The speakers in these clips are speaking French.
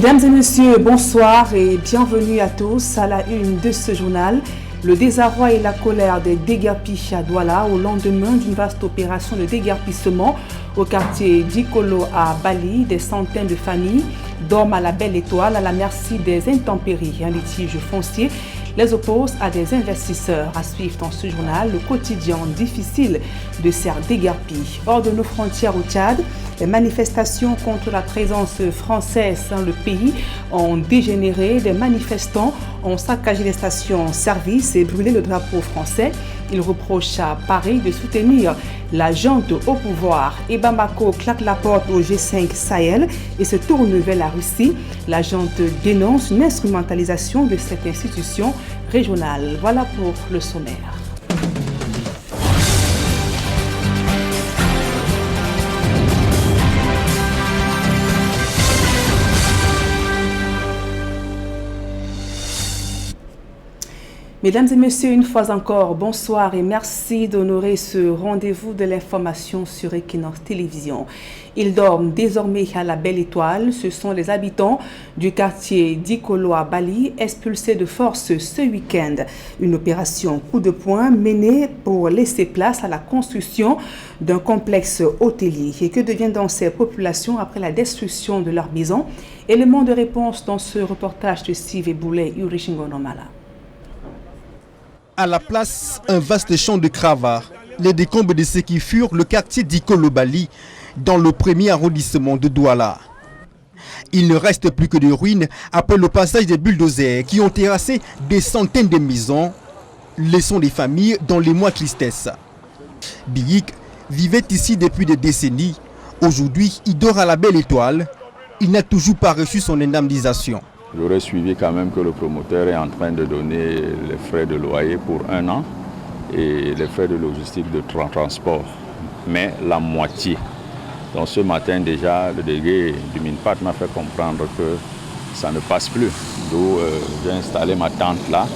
Mesdames et messieurs, bonsoir et bienvenue à tous à la une de ce journal. Le désarroi et la colère des déguerpis à Douala au lendemain d'une vaste opération de déguerpissement au quartier d'Ikolo à Bali. Des centaines de familles dorment à la belle étoile à la merci des intempéries. Un litige foncier les oppose à des investisseurs. À suivre dans ce journal le quotidien difficile de ces déguerpis. Hors de nos frontières au Tchad, les manifestations contre la présence française dans le pays ont dégénéré. Des manifestants ont saccagé les stations-service et brûlé le drapeau français. Ils reprochent à Paris de soutenir la junte au pouvoir. Et Bamako claque la porte au G5 Sahel et se tourne vers la Russie. La junte dénonce une instrumentalisation de cette institution régionale. Voilà pour le sommaire. Mesdames et messieurs, une fois encore, bonsoir et merci d'honorer ce rendez-vous de l'information sur Equinox Télévision. Ils dorment désormais à la belle étoile. Ce sont les habitants du quartier d'Ikolo à Bali, expulsés de force ce week-end. Une opération coup de poing menée pour laisser place à la construction d'un complexe hôtelier. Et que deviennent donc ces populations après la destruction de leur maison? Élément de réponse dans ce reportage de Steve Boulet et Urichingo Nomala. À la place, un vaste champ de cravares, les décombres de ce qui furent le quartier d'Ikolo Bali, dans le premier arrondissement de Douala. Il ne reste plus que des ruines après le passage des bulldozers qui ont terrassé des centaines de maisons, laissant les familles dans les mois de tristesse. Biyik vivait ici depuis des décennies. Aujourd'hui, il dort à la belle étoile. Il n'a toujours pas reçu son indemnisation. J'aurais suivi quand même que le promoteur est en train de donner les frais de loyer pour 1 an et les frais de logistique de transport, mais la moitié. Donc ce matin déjà, le délégué du MINPAT m'a fait comprendre que ça ne passe plus. D'où j'ai installé ma tente là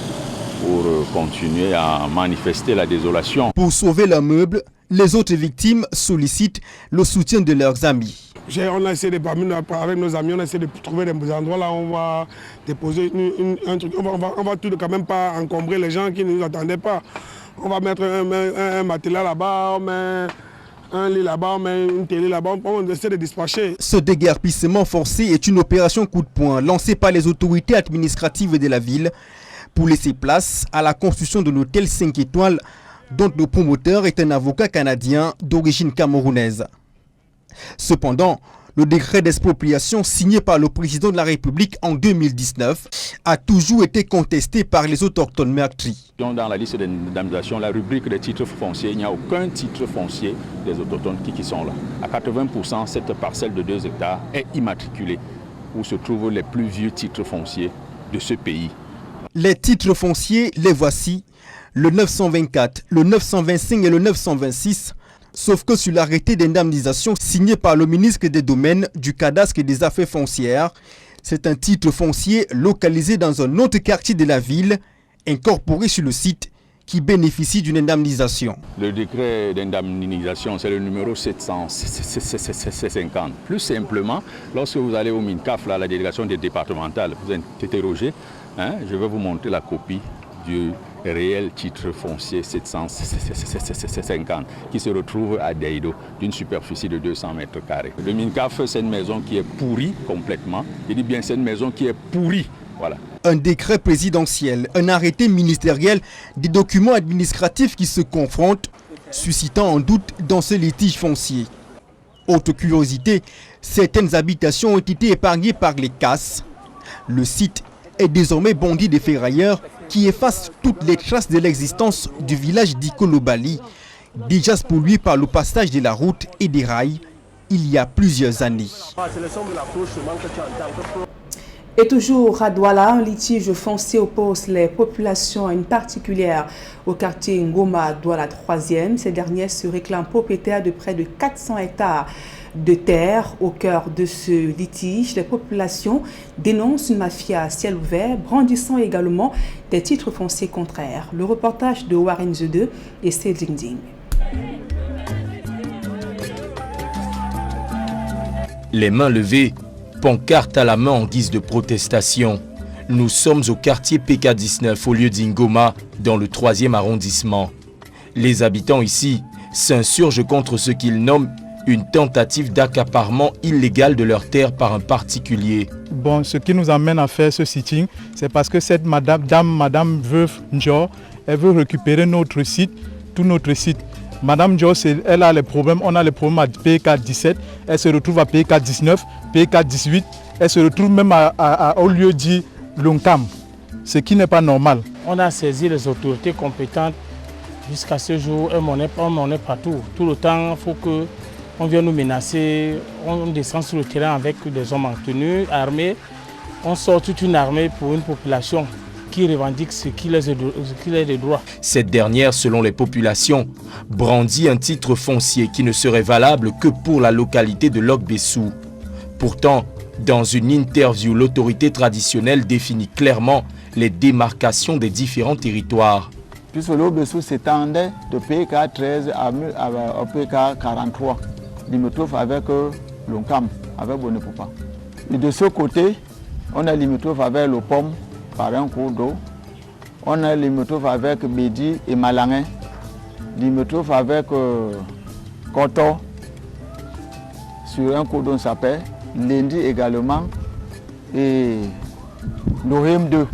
pour continuer à manifester la désolation. Pour sauver leurs meubles, les autres victimes sollicitent le soutien de leurs amis. On a essayé de parler avec nos amis, on a essayé de trouver des endroits là où on va déposer un truc. On va tout quand même pas encombrer les gens qui ne nous attendaient pas. On va mettre un matelas là-bas, on met un lit là-bas, on met une télé là-bas, on essaie de dispatcher. Ce déguerpissement forcé est une opération coup de poing lancée par les autorités administratives de la ville pour laisser place à la construction de l'hôtel 5 étoiles dont le promoteur est un avocat canadien d'origine camerounaise. Cependant, le décret d'expropriation signé par le président de la République en 2019 a toujours été contesté par les autochtones meurtris. Dans la liste d'indemnisation, la rubrique des titres fonciers, il n'y a aucun titre foncier des autochtones qui sont là. À 80%, cette parcelle de 2 hectares est immatriculée, où se trouvent les plus vieux titres fonciers de ce pays. Les titres fonciers, les voici, le 924, le 925 et le 926, sauf que sur l'arrêté d'indemnisation signé par le ministre des Domaines, du Cadastre et des Affaires foncières, c'est un titre foncier localisé dans un autre quartier de la ville, incorporé sur le site, qui bénéficie d'une indemnisation. Le décret d'indemnisation, c'est le numéro 750. Plus simplement, lorsque vous allez au MINCAF, là, la délégation départementale, vous interrogez, je vais vous montrer la copie du réel titre foncier 750 qui se retrouve à Deido d'une superficie de 200 mètres carrés. Le MINCAF, c'est une maison qui est pourrie complètement. Je dis bien c'est une maison qui est pourrie. Voilà. Un décret présidentiel, un arrêté ministériel, des documents administratifs qui se confrontent, suscitant un doute dans ce litige foncier. Autre curiosité, certaines habitations ont été épargnées par les casses. Le site est désormais bondi de ferrailleurs qui effacent toutes les traces de l'existence du village d'Ikolo Bali, déjà spolié par le passage de la route et des rails il y a plusieurs années. Et toujours à Douala, un litige foncier oppose les populations à une particulière au quartier Ngoma Douala 3e. Ces dernières se réclament propriétaires de près de 400 hectares de terre. Au cœur de ce litige, les populations dénoncent une mafia à ciel ouvert, brandissant également des titres fonciers contraires. Le reportage de Warren Zede et Cédric Ding. Les mains levées, pancarte à la main en guise de protestation. Nous sommes au quartier PK19 au lieu d'Ingoma, dans le 3e arrondissement. Les habitants ici s'insurgent contre ce qu'ils nomment une tentative d'accaparement illégal de leurs terres par un particulier. Bon, ce qui nous amène à faire ce sitting, c'est parce que cette madame veuve Njor, elle veut récupérer notre site, tout notre site. Madame Njor, elle a les problèmes, on a les problèmes à PK17, elle se retrouve à PK19, PK18, elle se retrouve même au lieu dit Lonkam, ce qui n'est pas normal. On a saisi les autorités compétentes jusqu'à ce jour, on est partout. Tout le temps, il faut qu'on vienne nous menacer, on descend sur le terrain avec des hommes en tenue, armés. On sort toute une armée pour une population qui revendique ce qu'il est de droit. Cette dernière, selon les populations, brandit un titre foncier qui ne serait valable que pour la localité de Lok-Bessou. Pourtant, dans une interview, l'autorité traditionnelle définit clairement les démarcations des différents territoires. Puisque Lok-Bessou s'étendait de PK13 à PK43, limitrophe avec Lonkam, avec Bonepopa. Et de ce côté, on a limitrophe avec le Pomme par un cours d'eau. On a limitrophe avec Bédi et Malangin, limitrophe avec Koto sur un cours d'eau s'appelle. Lundi également et Nohem 2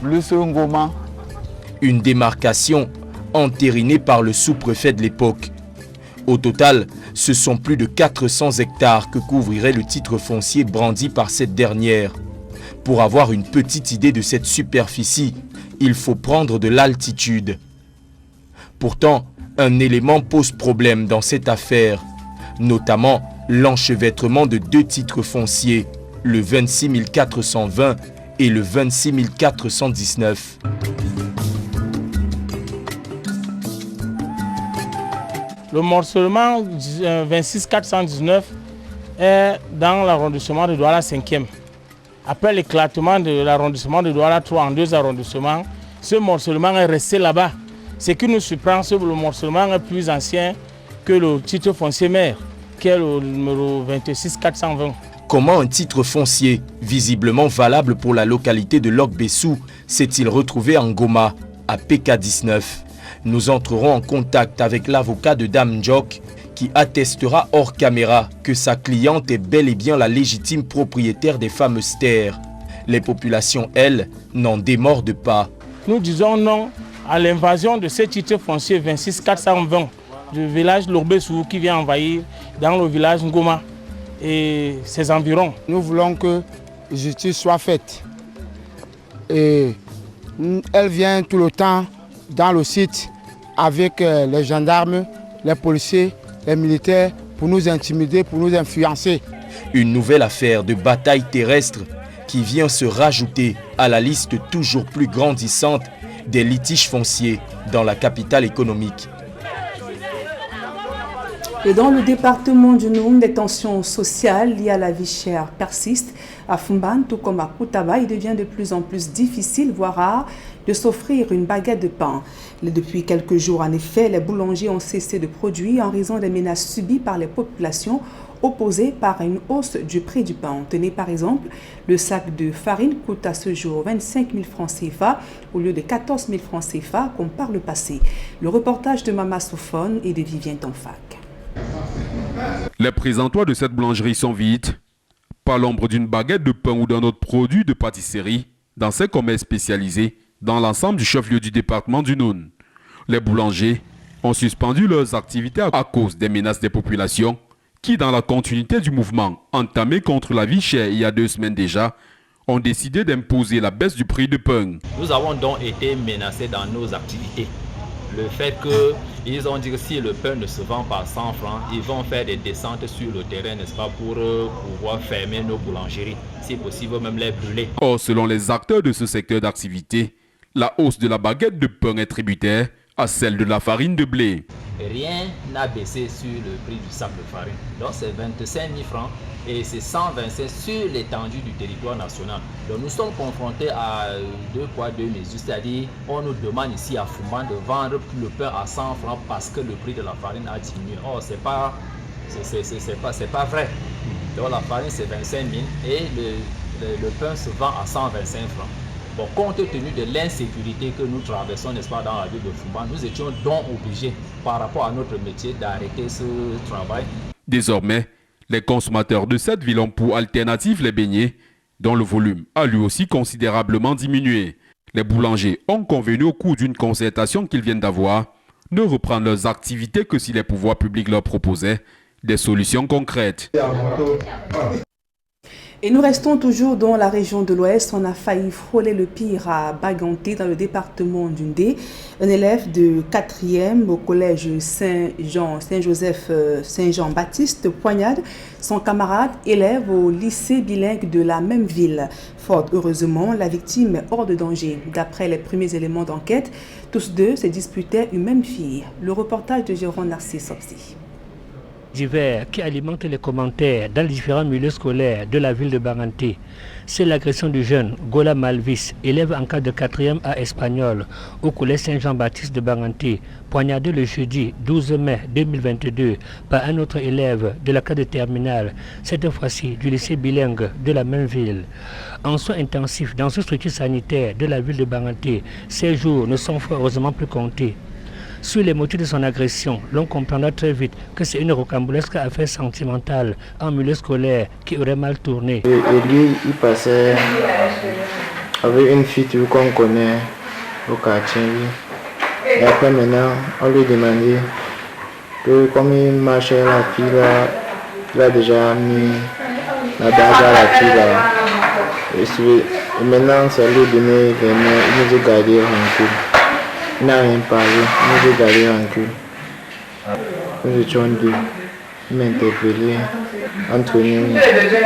plus Ngoma. Une démarcation entérinée par le sous-préfet de l'époque. Au total, ce sont plus de 400 hectares que couvrirait le titre foncier brandi par cette dernière. Pour avoir une petite idée de cette superficie, il faut prendre de l'altitude. Pourtant, un élément pose problème dans cette affaire, notamment l'enchevêtrement de 2 titres fonciers, le 26 420 et le 26 419. Le morcellement 26 419 est dans l'arrondissement de Douala 5e. Après l'éclatement de l'arrondissement de Douala 3 en 2 arrondissements, ce morcellement est resté là-bas. Ce qui nous surprend, c'est que le morcellement est plus ancien que le titre foncier mère, qui est le numéro 26 420. Comment un titre foncier, visiblement valable pour la localité de Lok-Bessou, s'est-il retrouvé en Ngoma, à PK19? Nous entrerons en contact avec l'avocat de Dame Njok, qui attestera hors caméra que sa cliente est bel et bien la légitime propriétaire des fameuses terres. Les populations, elles, n'en démordent pas. Nous disons non à l'invasion de ce titre foncier 26 420 du village Lok-Bessou qui vient envahir dans le village Ngoma et ses environs. Nous voulons que justice soit faite. Et elle vient tout le temps dans le site avec les gendarmes, les policiers, les militaires pour nous intimider, pour nous influencer. Une nouvelle affaire de bataille terrestre qui vient se rajouter à la liste toujours plus grandissante des litiges fonciers dans la capitale économique. Et dans le département du Noun, les tensions sociales liées à la vie chère persistent. À Fumban, tout comme à Koutaba, il devient de plus en plus difficile, voire rare, de s'offrir une baguette de pain. Depuis quelques jours, en effet, les boulangers ont cessé de produire en raison des menaces subies par les populations opposées par une hausse du prix du pain. Tenez par exemple, le sac de farine coûte à ce jour 25 000 francs CFA au lieu de 14 000 francs CFA comme par le passé. Le reportage de Mama Sophone et de Vivien Tonfac. Les présentoirs de cette boulangerie sont vides. Pas l'ombre d'une baguette de pain ou d'un autre produit de pâtisserie dans ces commerces spécialisés dans l'ensemble du chef-lieu du département du Noun. Les boulangers ont suspendu leurs activités à cause des menaces des populations qui, dans la continuité du mouvement entamé contre la vie chère il y a 2 semaines déjà, ont décidé d'imposer la baisse du prix du pain. Nous avons donc été menacés dans nos activités. Le fait qu'ils ont dit que si le pain ne se vend pas 100 francs, ils vont faire des descentes sur le terrain, n'est-ce pas, pour pouvoir fermer nos boulangeries, si possible même les brûler. Or, selon les acteurs de ce secteur d'activité, la hausse de la baguette de pain est tributaire à celle de la farine de blé. Rien n'a baissé sur le prix du sac de farine. Donc c'est 25 000 francs et c'est 125 sur l'étendue du territoire national. Donc nous sommes confrontés à 2 poids 2 mesures, c'est-à-dire on nous demande ici à Fumban de vendre le pain à 100 francs parce que le prix de la farine a diminué. Or c'est pas C'est pas vrai. Donc la farine c'est 25 000 et le pain se vend à 125 francs. Bon, compte tenu de l'insécurité que nous traversons, n'est-ce pas, dans la ville de Fumba, nous étions donc obligés, par rapport à notre métier, d'arrêter ce travail. Désormais, les consommateurs de cette ville ont pour alternative les beignets, dont le volume a lui aussi considérablement diminué. Les boulangers ont convenu au cours d'une concertation qu'ils viennent d'avoir de reprendre leurs activités que si les pouvoirs publics leur proposaient des solutions concrètes. Et nous restons toujours dans la région de l'Ouest. On a failli frôler le pire à Baganté, dans le département d'Undé. Un élève de 4e au collège Saint-Jean-Baptiste poignarde son camarade élève au lycée bilingue de la même ville. Fort heureusement, la victime est hors de danger. D'après les premiers éléments d'enquête, tous deux se disputaient une même fille. Le reportage de Jérôme Narcisse Sopsi. Divers qui alimentent les commentaires dans les différents milieux scolaires de la ville de Baganté. C'est l'agression du jeune Gola Malvis, élève en classe de 4e à espagnol au collège Saint-Jean-Baptiste de Baganté, poignardé le jeudi 12 mai 2022 par un autre élève de la classe de terminale, cette fois-ci du lycée bilingue de la même ville. En soins intensifs dans ce structure sanitaire de la ville de Baganté, ces jours ne sont heureusement plus comptés. Sur les motifs de son agression, l'on comprendra très vite que c'est une rocambolesque affaire sentimentale en milieu scolaire qui aurait mal tourné. Et lui, il passait avec une fille qu'on connaît au quartier. Et après maintenant, on lui demandait que comme il marchait la fille là, il a déjà mis la bague à la fille là. Et maintenant, c'est lui donner les mains, il nous a gardé un coup. Il n'a rien parlé, nous avons gardé en cul. Nous étions deux. Il m'a interpellé entre nous.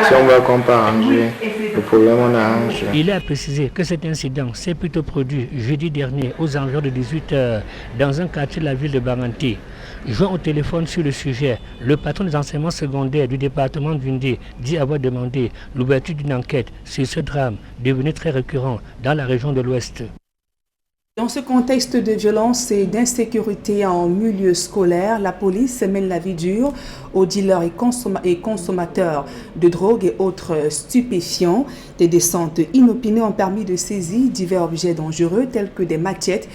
Si on va qu'on peut arranger, le problème on arrange. Il a précisé que cet incident s'est plutôt produit jeudi dernier aux environs de 18h dans un quartier de la ville de Baganté. Joint au téléphone sur le sujet, le patron des enseignements secondaires du département d'Undé dit avoir demandé l'ouverture d'une enquête sur ce drame devenu très récurrent dans la région de l'Ouest. Dans ce contexte de violence et d'insécurité en milieu scolaire, la police mène la vie dure aux dealers et consommateurs de drogue et autres stupéfiants. Des descentes inopinées ont permis de saisir divers objets dangereux tels que des machettes,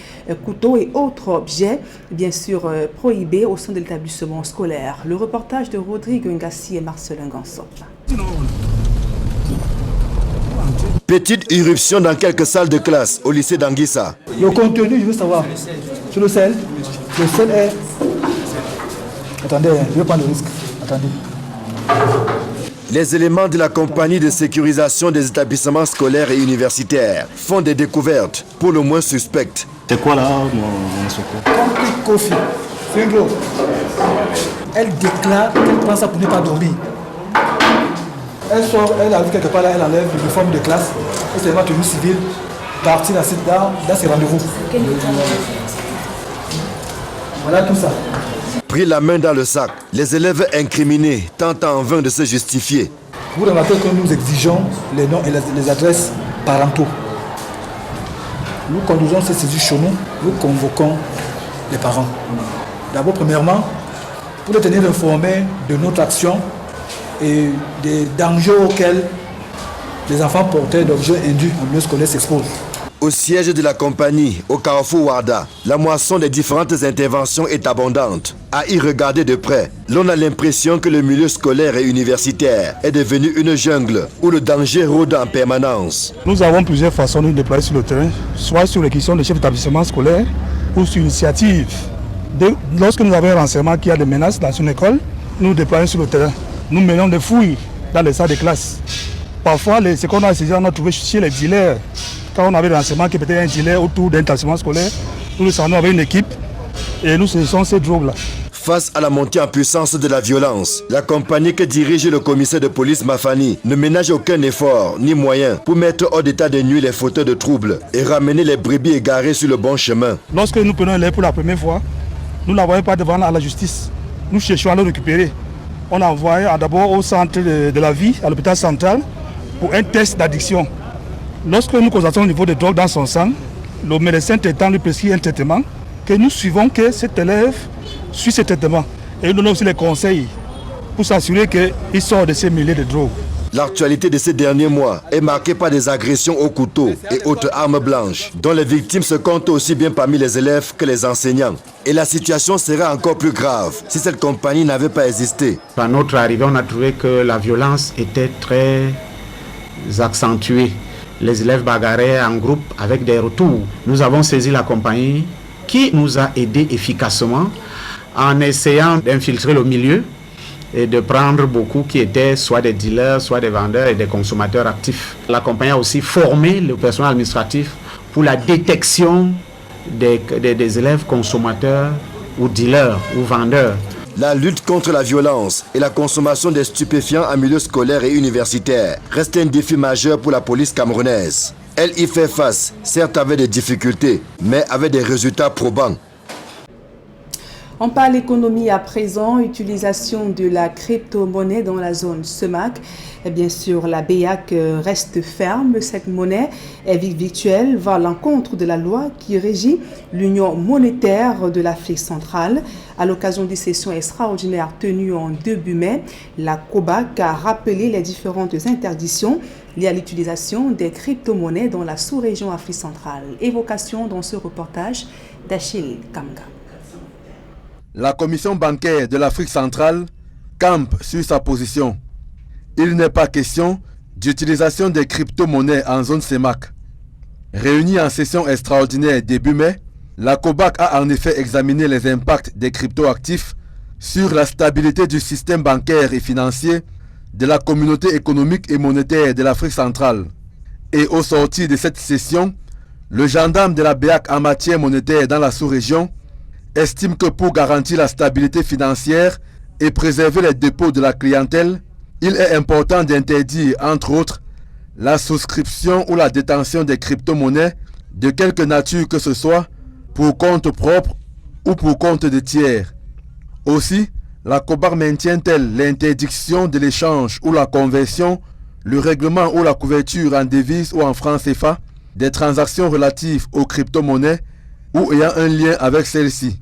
couteaux et autres objets, bien sûr prohibés au sein de l'établissement scolaire. Le reportage de Rodrigue Ngassi et Marcelin Gansop. Petite irruption dans quelques salles de classe au lycée d'Anguissa. Le contenu, je veux savoir. Sur le sel est... Attendez, je ne vais prendre le risque. Attendez. Les éléments de la compagnie de sécurisation des établissements scolaires et universitaires font des découvertes, pour le moins suspectes. C'est quoi là, mon secours? Kofi, c'est un gros. Elle déclare qu'elle prend ça pour ne pas dormir. Elle sort, elle arrive quelque part là, elle enlève l'uniforme de classe, et c'est ma tenue civile, partir dans ses rendez-vous. Voilà tout ça. Pris la main dans le sac, les élèves incriminés tentent en vain de se justifier. Vous remarquez que nous exigeons les noms et les adresses parentaux. Nous conduisons ces saisies chez nous, nous convoquons les parents. D'abord, premièrement, pour les tenir informés de notre action et des dangers auxquels les enfants porteurs d'objets induits en milieu scolaire s'exposent. Au siège de la compagnie, au carrefour Warda, la moisson des différentes interventions est abondante. À y regarder de près, l'on a l'impression que le milieu scolaire et universitaire est devenu une jungle où le danger rôde en permanence. Nous avons plusieurs façons de nous déployer sur le terrain, soit sur les questions de chef d'établissement scolaire ou sur initiative. Lorsque nous avons un renseignement qu'il y a des menaces dans une école, nous nous déployons sur le terrain. Nous menons des fouilles dans les salles de classe. Parfois, ce qu'on a essayé, on a trouvé chez les dealers. Quand on avait le renseignement qui était un dealer autour d'un établissement scolaire, nous le savons avec une équipe et nous saisissons ces drogues-là. Face à la montée en puissance de la violence, la compagnie que dirige le commissaire de police Mafani ne ménage aucun effort ni moyen pour mettre hors d'état de nuit les fauteurs de troubles et ramener les brebis égarées sur le bon chemin. Lorsque nous prenons l'air pour la première fois, nous n'envoyons pas devant à la justice. Nous cherchons à le récupérer. On a envoyé d'abord au centre de la vie, à l'hôpital central, pour un test d'addiction. Lorsque nous constatons le niveau de drogue dans son sang, le médecin traitant lui prescrit un traitement, que nous suivons que cet élève suit ce traitement. Et nous donnons aussi les conseils pour s'assurer qu'ils sortent de ces milieux de drogue. L'actualité de ces derniers mois est marquée par des agressions au couteau et autres armes blanches, dont les victimes se comptent aussi bien parmi les élèves que les enseignants. Et la situation serait encore plus grave si cette compagnie n'avait pas existé. À notre arrivée, on a trouvé que la violence était très accentuée. Les élèves bagarraient en groupe avec des retours. Nous avons saisi la compagnie qui nous a aidés efficacement en essayant d'infiltrer le milieu et de prendre beaucoup qui étaient soit des dealers, soit des vendeurs et des consommateurs actifs. La compagnie a aussi formé le personnel administratif pour la détection des élèves consommateurs ou dealers ou vendeurs. La lutte contre la violence et la consommation des stupéfiants en milieu scolaire et universitaire reste un défi majeur pour la police camerounaise. Elle y fait face, certes avec des difficultés, mais avec des résultats probants. On parle économie à présent, utilisation de la crypto-monnaie dans la zone CEMAC. Et bien sûr, la BEAC reste ferme. Cette monnaie virtuelle va à l'encontre de la loi qui régit l'Union monétaire de l'Afrique centrale. À l'occasion des sessions extraordinaires tenues en début mai, la COBAC a rappelé les différentes interdictions liées à l'utilisation des crypto-monnaies dans la sous-région Afrique centrale. Évocation dans ce reportage d'Achille Kamga. La commission bancaire de l'Afrique centrale campe sur sa position. Il n'est pas question d'utilisation des crypto-monnaies en zone CEMAC. Réunie en session extraordinaire début mai, la COBAC a en effet examiné les impacts des crypto-actifs sur la stabilité du système bancaire et financier de la communauté économique et monétaire de l'Afrique centrale. Et au sortir de cette session, le gendarme de la BEAC en matière monétaire dans la sous-région estime que pour garantir la stabilité financière et préserver les dépôts de la clientèle, il est important d'interdire, entre autres, la souscription ou la détention des crypto-monnaies de quelque nature que ce soit, pour compte propre ou pour compte de tiers. Aussi, la COBAC maintient-elle l'interdiction de l'échange ou la conversion, le règlement ou la couverture en devises ou en francs CFA des transactions relatives aux crypto-monnaies ou ayant un lien avec celles-ci.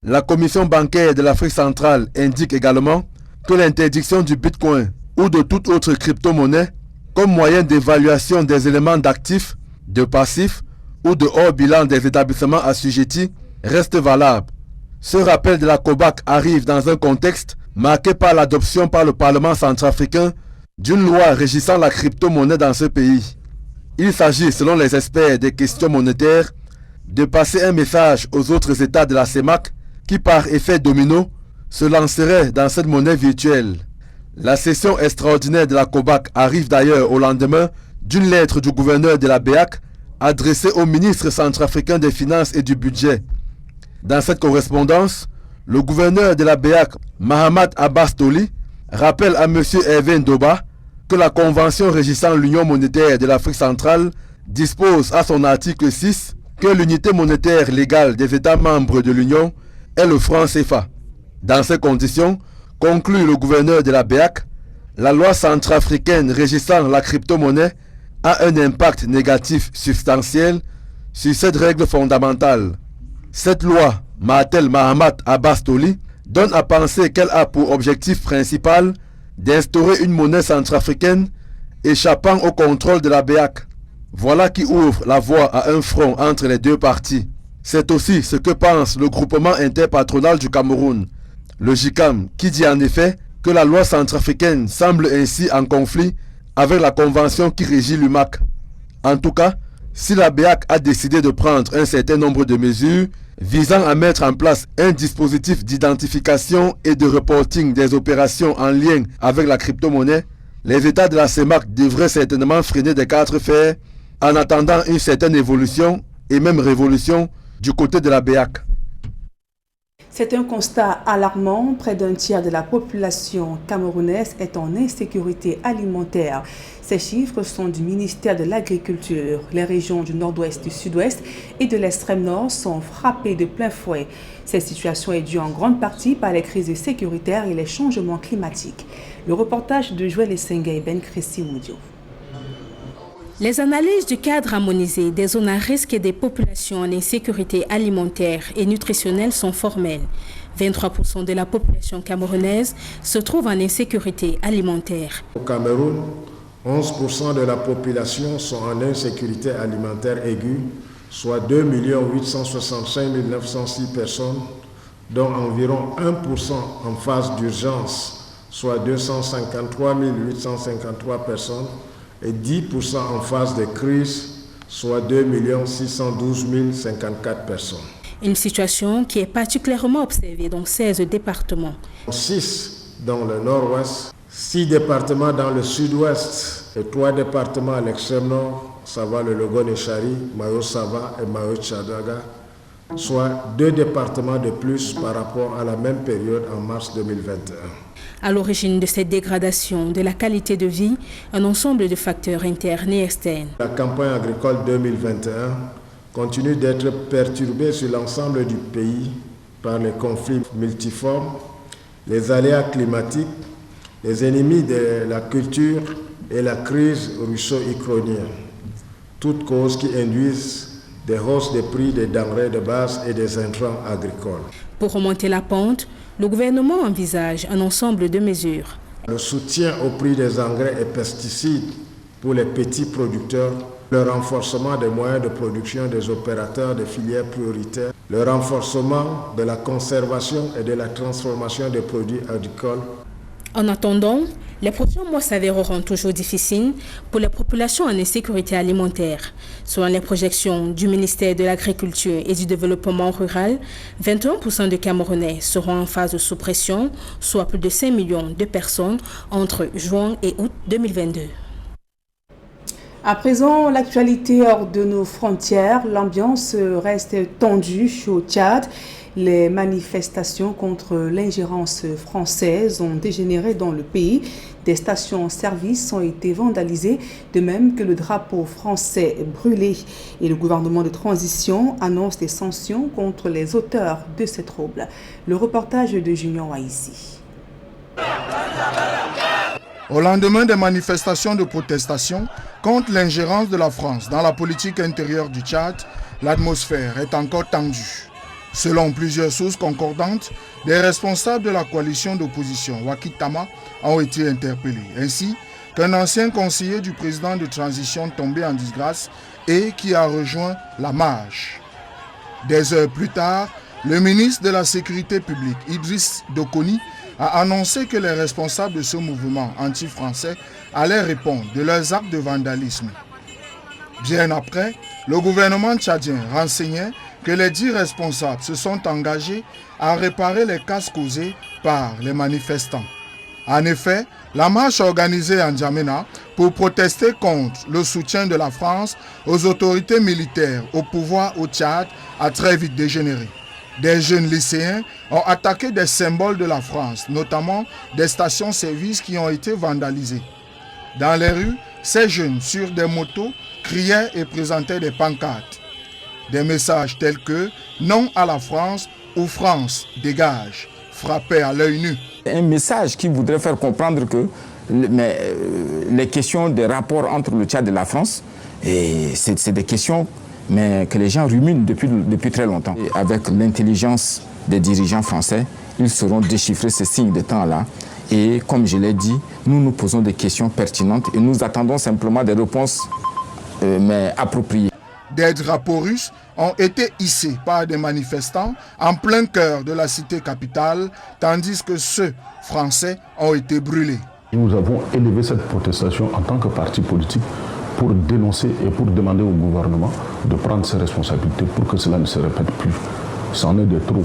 La Commission bancaire de l'Afrique centrale indique également que l'interdiction du Bitcoin ou de toute autre crypto-monnaie comme moyen d'évaluation des éléments d'actifs, de passifs ou de hors bilan des établissements assujettis reste valable. Ce rappel de la COBAC arrive dans un contexte marqué par l'adoption par le Parlement centrafricain d'une loi régissant la crypto-monnaie dans ce pays. Il s'agit, selon les experts des questions monétaires, de passer un message aux autres États de la CEMAC qui, par effet domino, se lanceraient dans cette monnaie virtuelle. La session extraordinaire de la COBAC arrive d'ailleurs au lendemain d'une lettre du gouverneur de la BEAC adressée au ministre centrafricain des Finances et du Budget. Dans cette correspondance, le gouverneur de la BEAC, Mahamat Abbas Toli, rappelle à M. Hervé Ndoba que la convention régissant l'Union monétaire de l'Afrique centrale dispose à son article 6 que l'unité monétaire légale des États membres de l'Union est le franc CFA. Dans ces conditions, conclut le gouverneur de la BEAC, la loi centrafricaine régissant la crypto-monnaie a un impact négatif substantiel sur cette règle fondamentale. Cette loi, martèle Mahamat Abbas Toli, donne à penser qu'elle a pour objectif principal d'instaurer une monnaie centrafricaine échappant au contrôle de la BEAC. Voilà qui ouvre la voie à un front entre les deux parties. C'est aussi ce que pense le groupement interpatronal du Cameroun, le GICAM, qui dit en effet que la loi centrafricaine semble ainsi en conflit avec la convention qui régit l'UMAC. En tout cas, si la BEAC a décidé de prendre un certain nombre de mesures visant à mettre en place un dispositif d'identification et de reporting des opérations en lien avec la crypto-monnaie, les États de la CEMAC devraient certainement freiner des quatre fers en attendant une certaine évolution et même révolution du côté de la BEAC. C'est un constat alarmant. Près d'un tiers de la population camerounaise est en insécurité alimentaire. Ces chiffres sont du ministère de l'Agriculture. Les régions du nord-ouest, du sud-ouest et de l'extrême nord sont frappées de plein fouet. Cette situation est due en grande partie par les crises sécuritaires et les changements climatiques. Le reportage de Joël Essenga et Ben Christy Moudio. Les analyses du cadre harmonisé des zones à risque et des populations en insécurité alimentaire et nutritionnelle sont formelles. 23% de la population camerounaise se trouve en insécurité alimentaire. Au Cameroun, 11% de la population sont en insécurité alimentaire aiguë, soit 2 865 906 personnes, dont environ 1% en phase d'urgence, soit 253 853 personnes, et 10% en phase de crise, soit 2 612 054 personnes. Une situation qui est particulièrement observée dans 16 départements. 6 dans le nord-ouest, 6 départements dans le sud-ouest et 3 départements à l'extrême nord, Sava, le Logon-Echari, Mayo-Sava et Mayo-Tchadaga, soit 2 départements de plus par rapport à la même période en mars 2021. À l'origine de cette dégradation de la qualité de vie, un ensemble de facteurs internes et externes. La campagne agricole 2021 continue d'être perturbée sur l'ensemble du pays par les conflits multiformes, les aléas climatiques, les ennemis de la culture et la crise russo-ukrainienne. Toutes causes qui induisent des hausses des prix des denrées de base et des intrants agricoles. Pour remonter la pente, le gouvernement envisage un ensemble de mesures. Le soutien au prix des engrais et pesticides pour les petits producteurs, le renforcement des moyens de production des opérateurs des filières prioritaires, le renforcement de la conservation et de la transformation des produits agricoles. En attendant, les prochains mois s'avéreront toujours difficiles pour les populations en insécurité alimentaire. Selon les projections du ministère de l'Agriculture et du Développement rural, 21% de Camerounais seront en phase de sous-pression, soit plus de 5 millions de personnes entre juin et août 2022. À présent, l'actualité hors de nos frontières, l'ambiance reste tendue au Tchad. Les manifestations contre l'ingérence française ont dégénéré dans le pays. Des stations-service ont été vandalisées, de même que le drapeau français brûlé. Et le gouvernement de transition annonce des sanctions contre les auteurs de ces troubles. Le reportage de Junior Haïti. Au lendemain des manifestations de protestation contre l'ingérence de la France dans la politique intérieure du Tchad, l'atmosphère est encore tendue. Selon plusieurs sources concordantes, des responsables de la coalition d'opposition, Wakitama, ont été interpellés, ainsi qu'un ancien conseiller du président de transition tombé en disgrâce et qui a rejoint la marche. Des heures plus tard, le ministre de la Sécurité publique, Idriss Dokoni, a annoncé que les responsables de ce mouvement anti-français allaient répondre de leurs actes de vandalisme. Bien après, le gouvernement tchadien renseignait que les 10 responsables se sont engagés à réparer les casses causées par les manifestants. En effet, la marche organisée en N'Djamena pour protester contre le soutien de la France aux autorités militaires au pouvoir au Tchad a très vite dégénéré. Des jeunes lycéens ont attaqué des symboles de la France, notamment des stations-service qui ont été vandalisées. Dans les rues, ces jeunes sur des motos criaient et présentaient des pancartes. Des messages tels que « Non à la France » ou « France, dégage » frappaient à l'œil nu. Un message qui voudrait faire comprendre que les questions des rapports entre le Tchad et la France, c'est des questions que les gens ruminent depuis très longtemps. Et avec l'intelligence des dirigeants français, ils sauront déchiffrer ces signes de temps-là. Et comme je l'ai dit, nous nous posons des questions pertinentes et nous attendons simplement des réponses appropriées. Des drapeaux russes ont été hissés par des manifestants en plein cœur de la cité capitale, tandis que ceux français ont été brûlés. Nous avons élevé cette protestation en tant que parti politique pour dénoncer et pour demander au gouvernement de prendre ses responsabilités pour que cela ne se répète plus. C'en est de trop.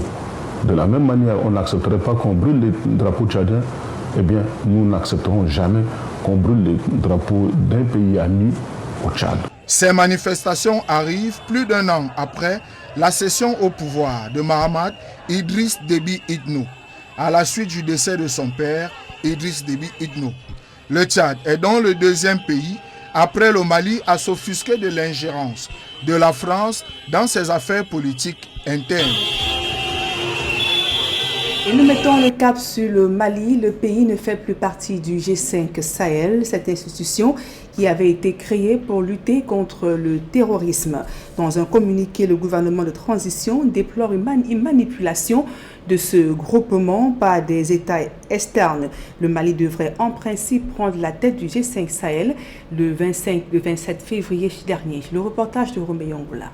De la même manière, on n'accepterait pas qu'on brûle les drapeaux tchadiens. Eh bien, nous n'accepterons jamais qu'on brûle les drapeaux d'un pays ami au Tchad. Ces manifestations arrivent plus d'un an après la cession au pouvoir de Mahamat Idriss Déby Itno, à la suite du décès de son père, Idriss Déby Itno. Le Tchad est donc le deuxième pays, après le Mali, à s'offusquer de l'ingérence de la France dans ses affaires politiques internes. Et nous mettons le cap sur le Mali. Le pays ne fait plus partie du G5 Sahel, cette institution qui avait été créé pour lutter contre le terrorisme. Dans un communiqué, le gouvernement de transition déplore une manipulation de ce groupement par des États externes. Le Mali devrait en principe prendre la tête du G5 Sahel le 27 février dernier. Le reportage de Roméo Angoula.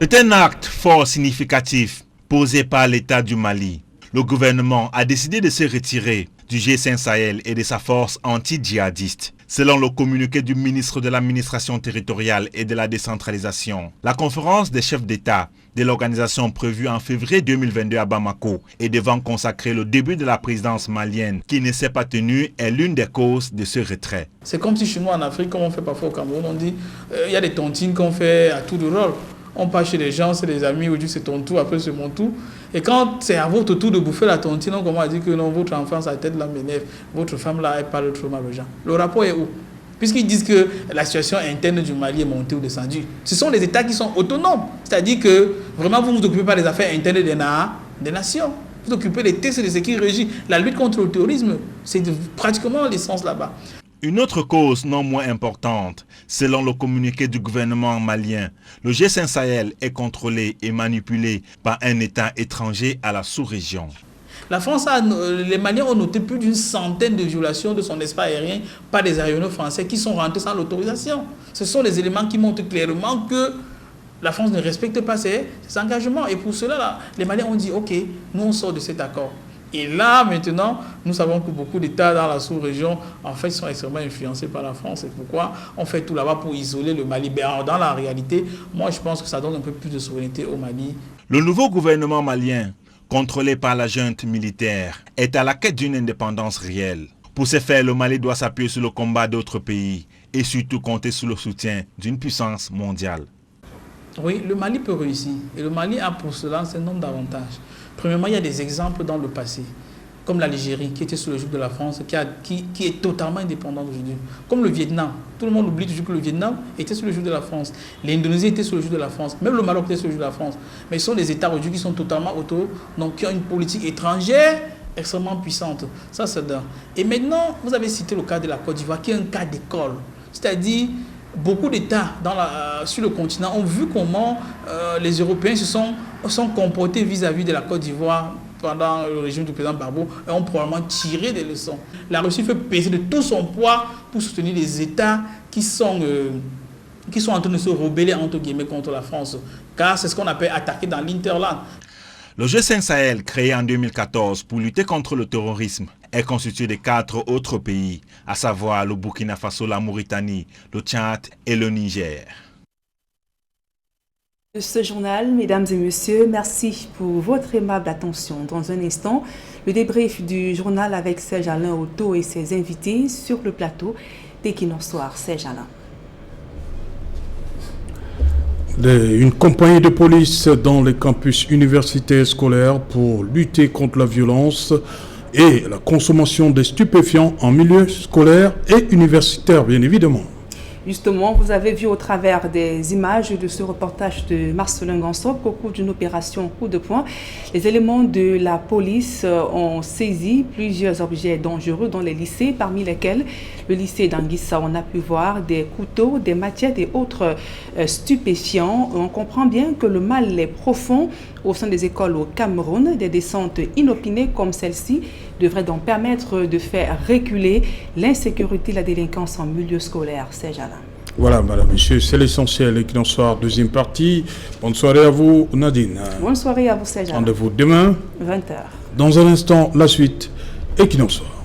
C'est un acte fort significatif posé par l'État du Mali. Le gouvernement a décidé de se retirer du G5 Sahel et de sa force anti-djihadiste. Selon le communiqué du ministre de l'administration territoriale et de la décentralisation, la conférence des chefs d'État de l'organisation prévue en février 2022 à Bamako et devant consacrer le début de la présidence malienne qui ne s'est pas tenue est l'une des causes de ce retrait. C'est comme si chez nous en Afrique, comme on fait parfois au Cameroun, on dit il y a des tontines qu'on fait à tout de rôle. On part chez les gens, c'est des amis, aujourd'hui c'est ton tour, après c'est mon tour. Et quand c'est à votre tour de bouffer la tontine, on commence à dire que non, votre enfant, sa tête là m'énerve, votre femme là, elle parle trop mal aux gens. Le rapport est où? Puisqu'ils disent que la situation interne du Mali est montée ou descendue. Ce sont les États qui sont autonomes. C'est-à-dire que vraiment vous ne vous occupez pas des affaires internes des nations. Vous occupez des textes de ce qui régit la lutte contre le terrorisme. C'est pratiquement l'essence là-bas. Une autre cause non moins importante, selon le communiqué du gouvernement malien, le G5 Sahel est contrôlé et manipulé par un État étranger à la sous-région. La France, les Maliens ont noté plus d'une centaine de violations de son espace aérien par des aéronautes français qui sont rentrés sans l'autorisation. Ce sont les éléments qui montrent clairement que la France ne respecte pas ses engagements. Et pour cela, les Maliens ont dit, ok, nous on sort de cet accord. Et là, maintenant, nous savons que beaucoup d'États dans la sous-région, en fait, sont extrêmement influencés par la France. C'est pourquoi on fait tout là-bas pour isoler le Mali. Alors, dans la réalité, moi, je pense que ça donne un peu plus de souveraineté au Mali. Le nouveau gouvernement malien, contrôlé par la junte militaire, est à la quête d'une indépendance réelle. Pour ce faire, le Mali doit s'appuyer sur le combat d'autres pays et surtout compter sur le soutien d'une puissance mondiale. Oui, le Mali peut réussir. Et le Mali a pour cela un certain nombre d'avantages. Premièrement, il y a des exemples dans le passé, comme l'Algérie qui était sous le joug de la France, qui est totalement indépendante aujourd'hui. Comme le Vietnam. Tout le monde oublie toujours que le Vietnam était sous le joug de la France. L'Indonésie était sous le joug de la France. Même le Maroc était sous le joug de la France. Mais ce sont des États aujourd'hui qui sont totalement autonomes, donc qui ont une politique étrangère extrêmement puissante. Ça, c'est d'un. Et maintenant, vous avez cité le cas de la Côte d'Ivoire, qui est un cas d'école. C'est-à-dire, beaucoup d'États sur le continent ont vu comment les Européens se sont comportés vis-à-vis de la Côte d'Ivoire pendant le régime du président Gbagbo et ont probablement tiré des leçons. La Russie fait peser de tout son poids pour soutenir les États qui sont en train de se rebeller entre guillemets contre la France, car c'est ce qu'on appelle attaquer dans l'Interland. Le G5 Sahel, créé en 2014 pour lutter contre le terrorisme, est constitué de 4 autres pays, à savoir le Burkina Faso, la Mauritanie, le Tchad et le Niger. De ce journal, mesdames et messieurs, merci pour votre aimable attention. Dans un instant, le débrief du journal avec Serge Alain Otto et ses invités sur le plateau d'Equinox Soir. Serge Alain. Une compagnie de police dans les campus universitaires scolaires pour lutter contre la violence et la consommation des stupéfiants en milieu scolaire et universitaire, bien évidemment. Justement, vous avez vu au travers des images de ce reportage de Marcelin Gansop qu'au cours d'une opération coup de poing, les éléments de la police ont saisi plusieurs objets dangereux dans les lycées, parmi lesquels le lycée d'Anguissa. On a pu voir des couteaux, des machettes et autres stupéfiants. On comprend bien que le mal est profond au sein des écoles au Cameroun. Des descentes inopinées comme celle-ci devraient donc permettre de faire reculer l'insécurité et la délinquance en milieu scolaire. Serge Alain. Voilà, madame, monsieur, c'est l'essentiel. Equinox Soir, deuxième partie. Bonne soirée à vous, Nadine. Bonne soirée à vous, Serge Alain. Rendez-vous demain, 20h. Dans un instant, la suite, Equinox Soir.